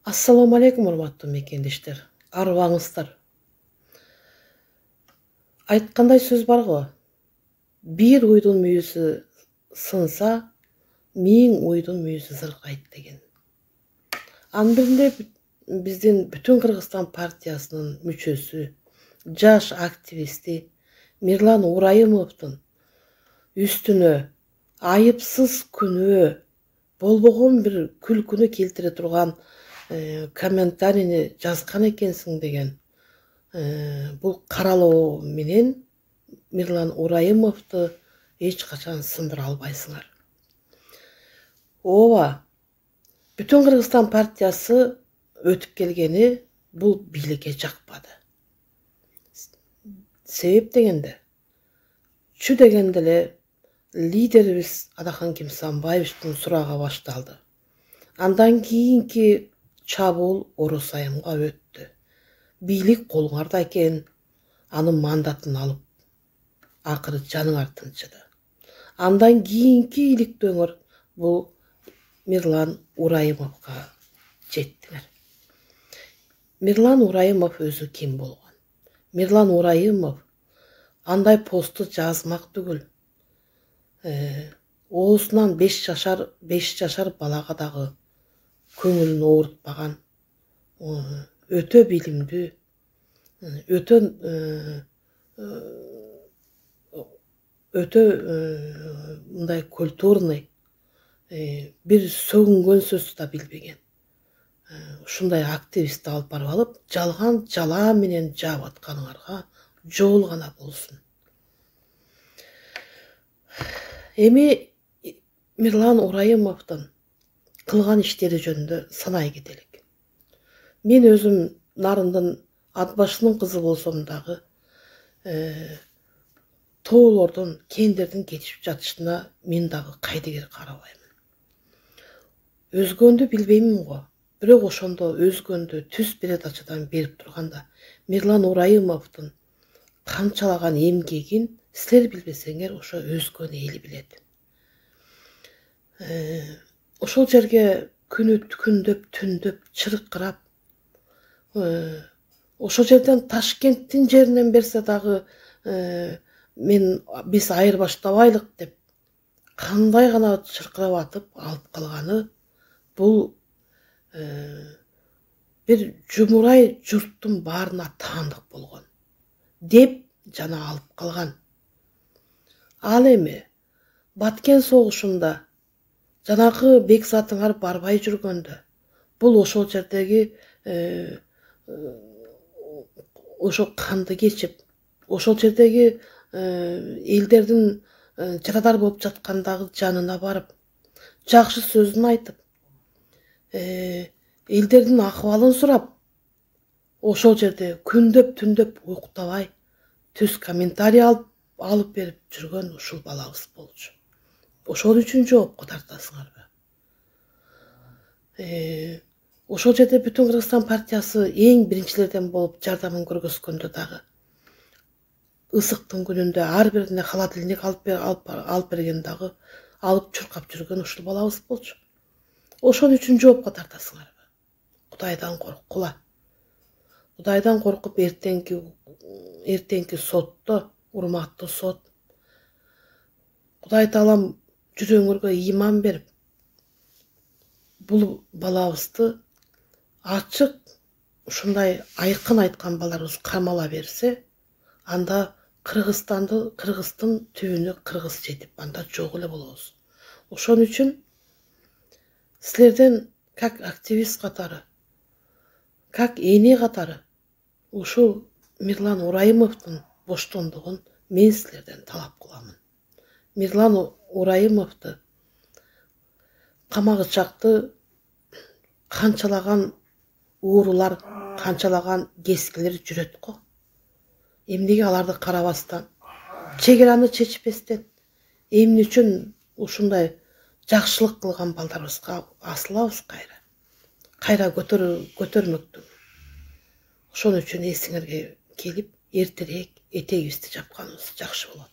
Assalamu alaikum урматтуу мекендештер. Арыбаңыздар. Айткандай сөз бар го. Bir уйдун мүйүзү сынса, 1000 уйдун мүйүзү зыркайт деген. Анын биринде биздин бүтүн Кыргызстан партиясынын мүчөсү, жаш активисти Мирлан Урайымовдун үстүнө айыпсыз күнөө болбогон бир күлкүнү келтире турган комментарийни жазган экенсиң деген бул каралоо менен Мирлан Урайымовду эч качан сындыра албайсыңар. Ооба, бүтүн Кыргызстан партиясы өтүп келгени бул бийликке жакпады. Себеп дегенде, чү дегенде эле лидерибиз Адахан Кимсанбаевичтин сурагы башталды. Андан кийинки чабуул Орус Айымга өттү. Бийлик колуңарда экен, анын мандатын алып, акыры жаныңар тынчыды. Андан кийинки иликтөөңөр бул Мирлан Урайымовго жеттиңер. Мирлан Урайымов өзү ким болгон? Мирлан Урайымов андай посту жазмак түгүл. Оозунан 5 жашар балага дагы көңүлүн оорутпаган, өтө билимдүү, өтө мындай культурный, бир сөгүнгөн сөздү да билбеген. Ушундай активистти алып барып алып, жалган жала менен жаап атканыңарга жол гана болсун. Эми Мирлан Урайымовдун кылган иштери жөнүндө санай кетелик. Мен өзүм Нарындын Атбашынын кызы болсом дагы, тоолордун, кендердин кетип жатышына мен дагы кайдыгер карабаймын. Өзгөндү билбеймин го, бирок ошондо өзгөндү түз передачадан берип турганда Мирлан Урайымовдун канчалаган эмгегин силер билбесеңер, ошо өзгөнү эли билет. Ошол жерге күндөп, түндөп, чыркырап, ошол жерден Ташкенттин жеринен берсе дагы биз айырбаштабайлык деп кандай гана чыркырап атып алып калганы бул бир жумурай журттун баарына таандык болгон деп жана алып калган. Ал эми Баткен согушунда жанагы бекзатыңар барбай жүргөндө бул ошол жердеги ошо канды кечип, ошол жердеги элдердин жарадар болуп жаткандагы жанына барып, жакшы сөзүн айтып, элдердин акыбалын сурап, ошол жерде күндөп, түндөп уктабай, түз комментарий алып берип жүргөн ушул балабыз болчу. Ошол үчүн жоопко тартасыңарбы? Ошол жерде бүтүн Кыргызстан партиясы эң биринчилерден болуп жардамын көргөзгөндө дагы ысыктын күнүндө ар бирине холодильник алып берген дагы алып чуркап жүргөн ушул балабыз болчу. Ошон үчүн жоопко тартасыңарбы? Кудайдан корккула. Кудайдан коркуп эртеңки сотто, урматтуу сот, Кудай Таалам жүрөгүңөргө ыйман берип, бул балабызды ачык ушундай айкын айткан балдарыбыз камала берсе, анда Кыргыздын түбүнө кыргыз жетип, анда жок эле болобуз. Ошон үчүн силерден как активист катары, как эне катары ушул Мирлан Урайымовдун боштондугун мен силерден талап кыламын. Мирлан Урайымовду камагы чакты канчалаган уурулар, канчалаган кескилер жүрөт го. Эмнеге аларды карабастан, чек араны чечпестен, эмне үчүн ушундай жакшылык кылган балдарыбызга асылабыз кайра? Кайра көтөрмөктү. Ошон үчүн эсиңерге келип, эртерээк этегибизди жапканыбыз жакшы болот.